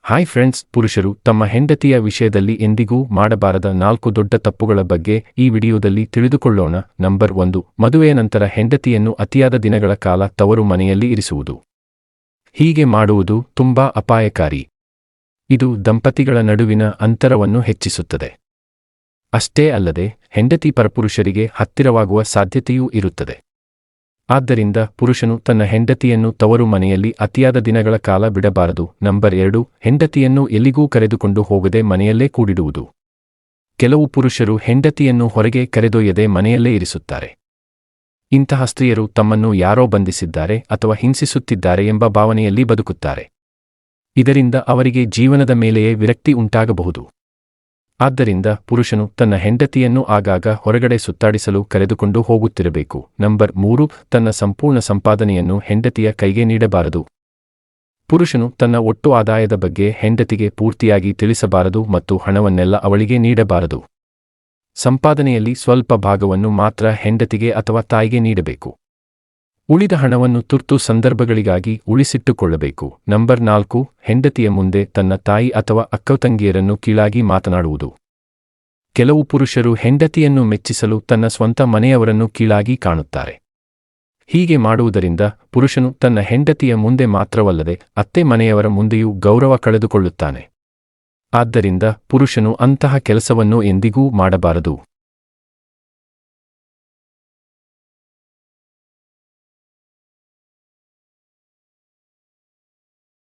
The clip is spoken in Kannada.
ಹಾಯ್ ಫ್ರೆಂಡ್ಸ್, ಪುರುಷರು ತಮ್ಮ ಹೆಂಡತಿಯ ವಿಷಯದಲ್ಲಿ ಎಂದಿಗೂ ಮಾಡಬಾರದ 4 ದೊಡ್ಡ ತಪ್ಪುಗಳ ಬಗ್ಗೆ ಈ ವಿಡಿಯೋದಲ್ಲಿ ತಿಳಿದುಕೊಳ್ಳೋಣ. ನಂಬರ್ 1, ಮದುವೆಯ ನಂತರ ಹೆಂಡತಿಯನ್ನು ಅತಿಯಾದ ದಿನಗಳ ಕಾಲ ತವರು ಮನೆಯಲ್ಲಿ ಇರಿಸುವುದು. ಹೀಗೆ ಮಾಡುವುದು ತುಂಬಾ ಅಪಾಯಕಾರಿ. ಇದು ದಂಪತಿಗಳ ನಡುವಿನ ಅಂತರವನ್ನು ಹೆಚ್ಚಿಸುತ್ತದೆ. ಅಷ್ಟೇ ಅಲ್ಲದೆ ಹೆಂಡತಿ ಪರಪುರುಷರಿಗೆ ಹತ್ತಿರವಾಗುವ ಸಾಧ್ಯತೆಯೂ ಇರುತ್ತದೆ. ಆದ್ದರಿಂದ ಪುರುಷನು ತನ್ನ ಹೆಂಡತಿಯನ್ನು ತವರು ಮನೆಯಲ್ಲಿ ಅತಿಯಾದ ದಿನಗಳ ಕಾಲ ಬಿಡಬಾರದು. ನಂಬರ್ 2, ಹೆಂಡತಿಯನ್ನು ಎಲ್ಲಿಗೂ ಕರೆದುಕೊಂಡು ಹೋಗದೆ ಮನೆಯಲ್ಲೇ ಕೂಡಿಡುವುದು. ಕೆಲವು ಪುರುಷರು ಹೆಂಡತಿಯನ್ನು ಹೊರಗೆ ಕರೆದೊಯ್ಯದೆ ಮನೆಯಲ್ಲೇ ಇರಿಸುತ್ತಾರೆ. ಇಂತಹ ಸ್ತ್ರೀಯರು ತಮ್ಮನ್ನು ಯಾರೋ ಬಂಧಿಸಿದ್ದಾರೆ ಅಥವಾ ಹಿಂಸಿಸುತ್ತಿದ್ದಾರೆ ಎಂಬ ಭಾವನೆಯಲ್ಲಿ ಬದುಕುತ್ತಾರೆ. ಇದರಿಂದ ಅವರಿಗೆ ಜೀವನದ ಮೇಲೆಯೇ ವಿರಕ್ತಿ ಉಂಟಾಗಬಹುದು. ಆದ್ದರಿಂದ ಪುರುಷನು ತನ್ನ ಹೆಂಡತಿಯನ್ನು ಆಗಾಗ ಹೊರಗಡೆ ಸುತ್ತಾಡಿಸಲು ಕರೆದುಕೊಂಡು ಹೋಗುತ್ತಿರಬೇಕು. ನಂಬರ್ 3, ತನ್ನ ಸಂಪೂರ್ಣ ಸಂಪಾದನೆಯನ್ನು ಹೆಂಡತಿಯ ಕೈಗೆ ನೀಡಬಾರದು. ಪುರುಷನು ತನ್ನ ಒಟ್ಟು ಆದಾಯದ ಬಗ್ಗೆ ಹೆಂಡತಿಗೆ ಪೂರ್ತಿಯಾಗಿ ತಿಳಿಸಬಾರದು ಮತ್ತು ಹಣವನ್ನೆಲ್ಲ ಅವಳಿಗೆ ನೀಡಬಾರದು. ಸಂಪಾದನೆಯಲ್ಲಿ ಸ್ವಲ್ಪ ಭಾಗವನ್ನು ಮಾತ್ರ ಹೆಂಡತಿಗೆ ಅಥವಾ ತಾಯಿಗೆ ನೀಡಬೇಕು. ಉಳಿದ ಹಣವನ್ನು ತುರ್ತು ಸಂದರ್ಭಗಳಿಗಾಗಿ ಉಳಿಸಿಟ್ಟುಕೊಳ್ಳಬೇಕು. ನಂಬರ್ 4, ಹೆಂಡತಿಯ ಮುಂದೆ ತನ್ನ ತಾಯಿ ಅಥವಾ ಅಕ್ಕತಂಗಿಯರನ್ನು ಕೀಳಾಗಿ ಮಾತನಾಡುವುದು. ಕೆಲವು ಪುರುಷರು ಹೆಂಡತಿಯನ್ನು ಮೆಚ್ಚಿಸಲು ತನ್ನ ಸ್ವಂತ ಮನೆಯವರನ್ನು ಕೀಳಾಗಿ ಕಾಣುತ್ತಾರೆ. ಹೀಗೆ ಮಾಡುವುದರಿಂದ ಪುರುಷನು ತನ್ನ ಹೆಂಡತಿಯ ಮುಂದೆ ಮಾತ್ರವಲ್ಲದೆ ಅತ್ತೆ ಮನೆಯವರ ಮುಂದೆಯೂ ಗೌರವ ಕಳೆದುಕೊಳ್ಳುತ್ತಾನೆ. ಆದ್ದರಿಂದ ಪುರುಷನು ಅಂತಹ ಕೆಲಸವನ್ನು ಎಂದಿಗೂ ಮಾಡಬಾರದು.